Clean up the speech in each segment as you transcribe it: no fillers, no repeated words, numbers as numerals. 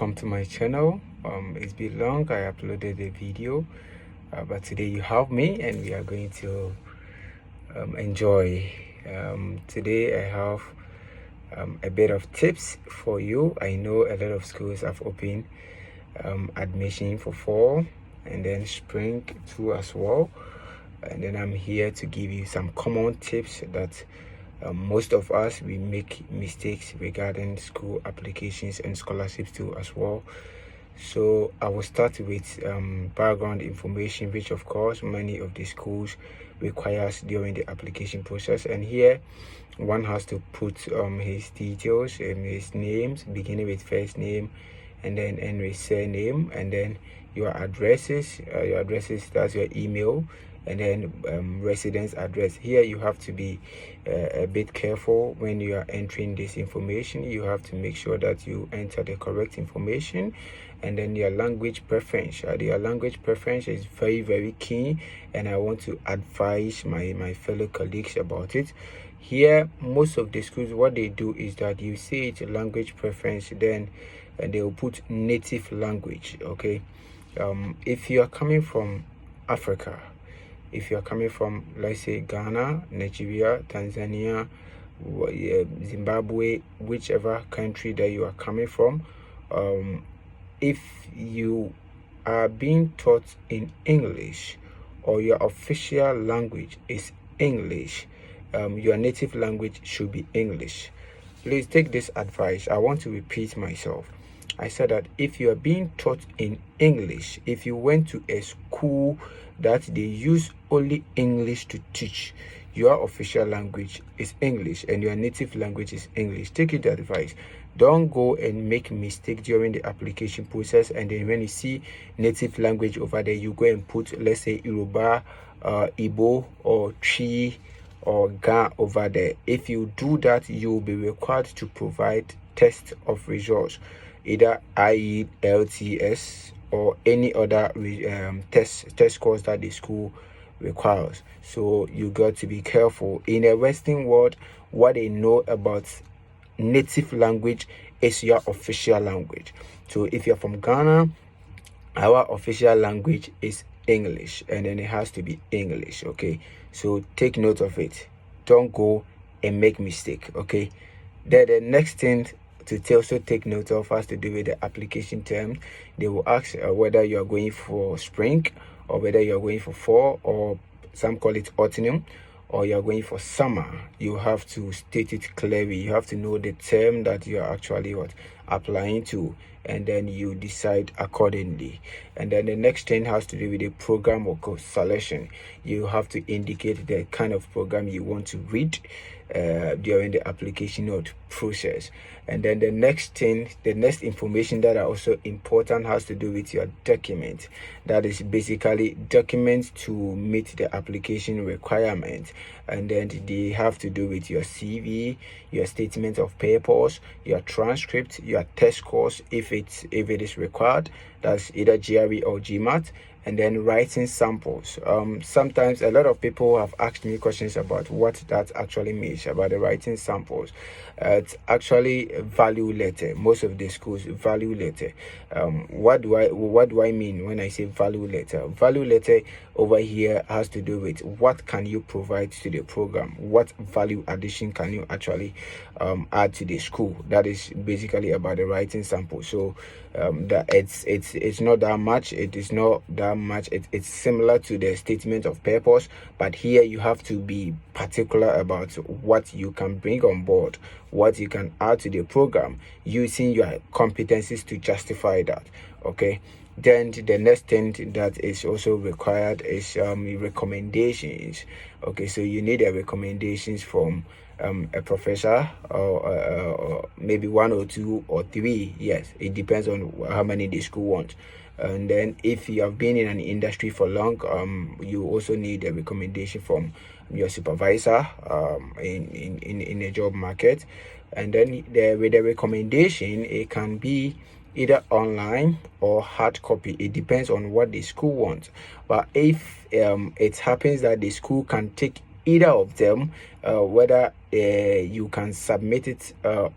Welcome to my channel. It's been long. I uploaded a video, but today you have me, and we are going to enjoy. Today I have a bit of tips for you. I know a lot of schools have opened admission for fall and then spring too as well, and then I'm here to give you some common tips that most of us, we make mistakes regarding school applications and scholarships too as well. So I will start with background information, which of course many of the schools requires during the application process. And here one has to put his details and his names, beginning with first name and then end with surname, and then your addresses, that's your email, and then residence address. Here you have to be a bit careful when you are entering this information. You have to make sure that you enter the correct information, and then your language preference. Your language preference is very key, and I want to advise my fellow colleagues about it. Here most of the schools, what they do is that you say it's a language preference, then they will put native language. Okay, if you are coming from Africa, if you are coming from, let's say, Ghana, Nigeria, Tanzania, Zimbabwe, whichever country that you are coming from, if you are being taught in English or your official language is English, your native language should be English. Please take this advice. I want to repeat myself. I said that if you are being taught in English, if you went to a school that they use only English to teach, your official language is English and your native language is English. Take it advice. Don't go and make mistake during the application process, and then when you see native language over there, you go and put, let's say, Yoruba, Igbo, or Twi, or Ga over there. If you do that, you will be required to provide test of results, either IELTS or any other test course that the school requires. So you got to be careful. In a Western world, what they know about native language is your official language. So if you're from Ghana, our official language is English, and then it has to be English. Okay, so take note of it. Don't go and make mistake. Okay, then the next thing to also take note of has to do with the application term. They will ask whether you are going for spring, or whether you are going for fall, or some call it autumn, or you are going for summer. You have to state it clearly. You have to know the term that you are actually applying to, and then you decide accordingly. And then the next thing has to do with the program or course selection. You have to indicate the kind of program you want to read during the application process. And then the next information that are also important has to do with your document. That is basically documents to meet the application requirement, and then they have to do with your CV, your statement of purpose, your transcript, your test scores if it is required. That's either GRE or GMAT. And then writing samples. Sometimes a lot of people have asked me questions about what that actually means about the writing samples. It's actually a value letter. Most of the schools value letter. What do I mean when I say value letter? Value letter over here has to do with what can you provide to the program, what value addition can you actually add to the school. That is basically about the writing sample. So that it's not that much. It is not that much. It's similar to the statement of purpose, but here you have to be particular about what you can bring on board, what you can add to the program, using your competencies to justify that. Okay, then the next thing that is also required is recommendations. Okay, so you need a recommendations from a professor, or maybe one or two or three. Yes, it depends on how many the school wants. And then if you have been in an industry for long, you also need a recommendation from your supervisor in a job market. And then with the recommendation, it can be either online or hard copy. It depends on what the school wants. But if it happens that the school can take either of them, whether you can submit it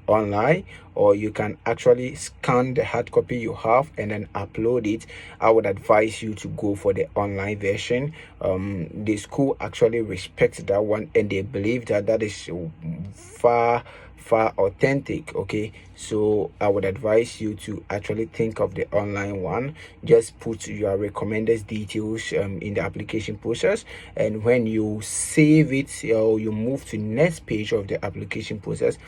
online, or you can actually scan the hard copy you have and then upload it. I would advise you to go for the online version. The school actually respects that one, and they believe that that is far authentic. Okay, so I would advise you to actually think of the online one. Just put your recommended details in the application process, and when you save it, or you move to next page of the application process,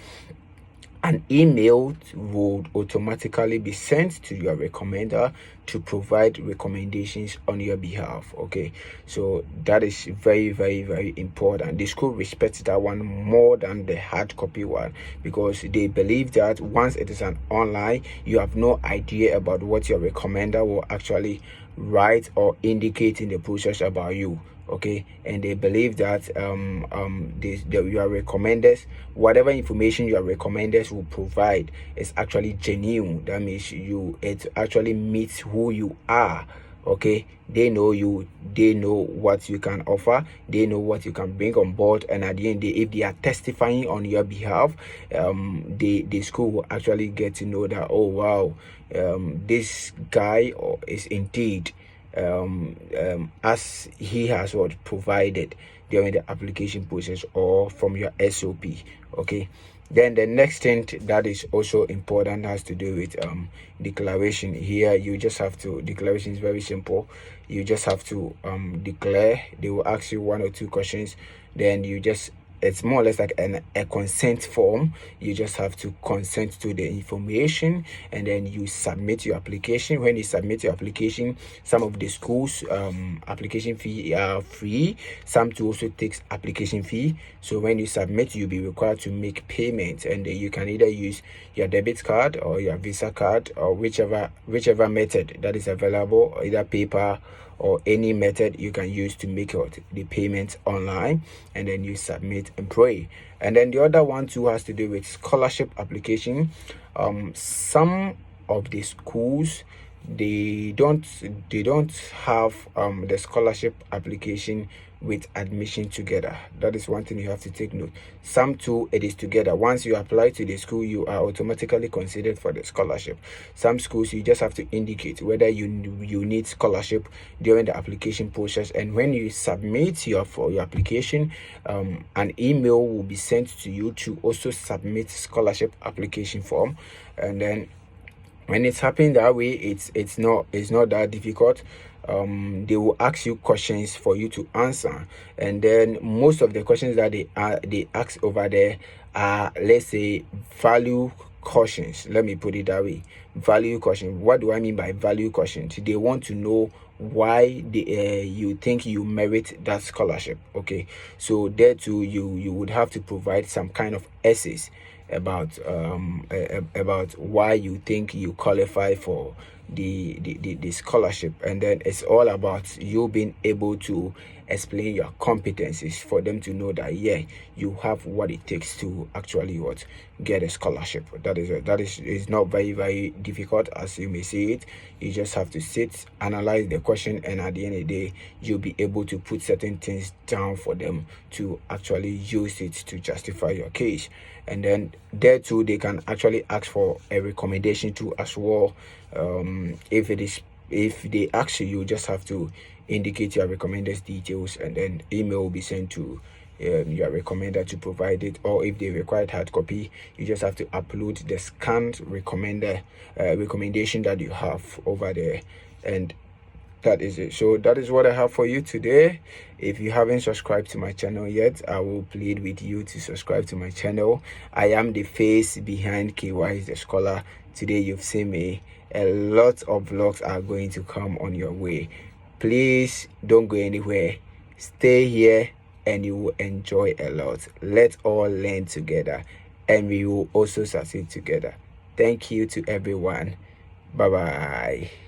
an email would automatically be sent to your recommender to provide recommendations on your behalf. Okay, so that is very, very, very important. The school respects that one more than the hard copy one, because they believe that once it is an online, you have no idea about what your recommender will actually write or indicate in the process about you. Okay, and they believe that your recommenders, whatever information your recommenders will provide, is actually genuine. That means it actually meets who you are. Okay, they know you, they know what you can offer, they know what you can bring on board, and at the end, if they are testifying on your behalf, the school will actually get to know that, oh wow, this guy is indeed as he has what provided during the application process or from your SOP. Okay, then the next thing that is also important has to do with declaration. Here you just have to, declaration is very simple. You just have to declare. They will ask you one or two questions, then you just, it's more or less like a consent form. You just have to consent to the information, and then you submit your application. When you submit your application, some of the schools application fee are free, some too also takes application fee. So when you submit, you'll be required to make payment, and you can either use your debit card or your Visa card, or whichever method that is available, either paper or any method you can use to make the payment online, and then you submit and pray. And then the other one too has to do with scholarship application. Some of the schools, they don't have the scholarship application with admission together. That is one thing you have to take note. Some too, it is together. Once you apply to the school, you are automatically considered for the scholarship. Some schools, you just have to indicate whether you need scholarship during the application process, and when you submit your application, an email will be sent to you to also submit scholarship application form. And then when it's happening that way, it's not that difficult. They will ask you questions for you to answer, and then most of the questions that they ask over there are, let's say, value questions. Let me put it that way. Value question. What do I mean by value questions? They want to know why you think you merit that scholarship. Okay, so there too, you would have to provide some kind of essays about why you think you qualify for the scholarship. And then it's all about you being able to explain your competencies for them to know that, yeah, you have what it takes to actually get a scholarship. That is not very, very difficult as you may see it. You just have to sit, analyze the question, and at the end of the day, you'll be able to put certain things down for them to actually use it to justify your case. And then there too, they can actually ask for a recommendation too as well. If they ask you, you just have to indicate your recommended details, and then email will be sent to your recommender to provide it. Or if they require hard copy, you just have to upload the scanned recommendation that you have over there, and that is it. So that is what I have for you today. If you haven't subscribed to my channel yet, I will plead with you to subscribe to my channel. I am the face behind KY is the Scholar. Today you've seen me. A lot of vlogs are going to come on your way. Please don't go anywhere. Stay here and you will enjoy a lot. Let's all learn together, and we will also succeed together. Thank you to everyone. Bye bye.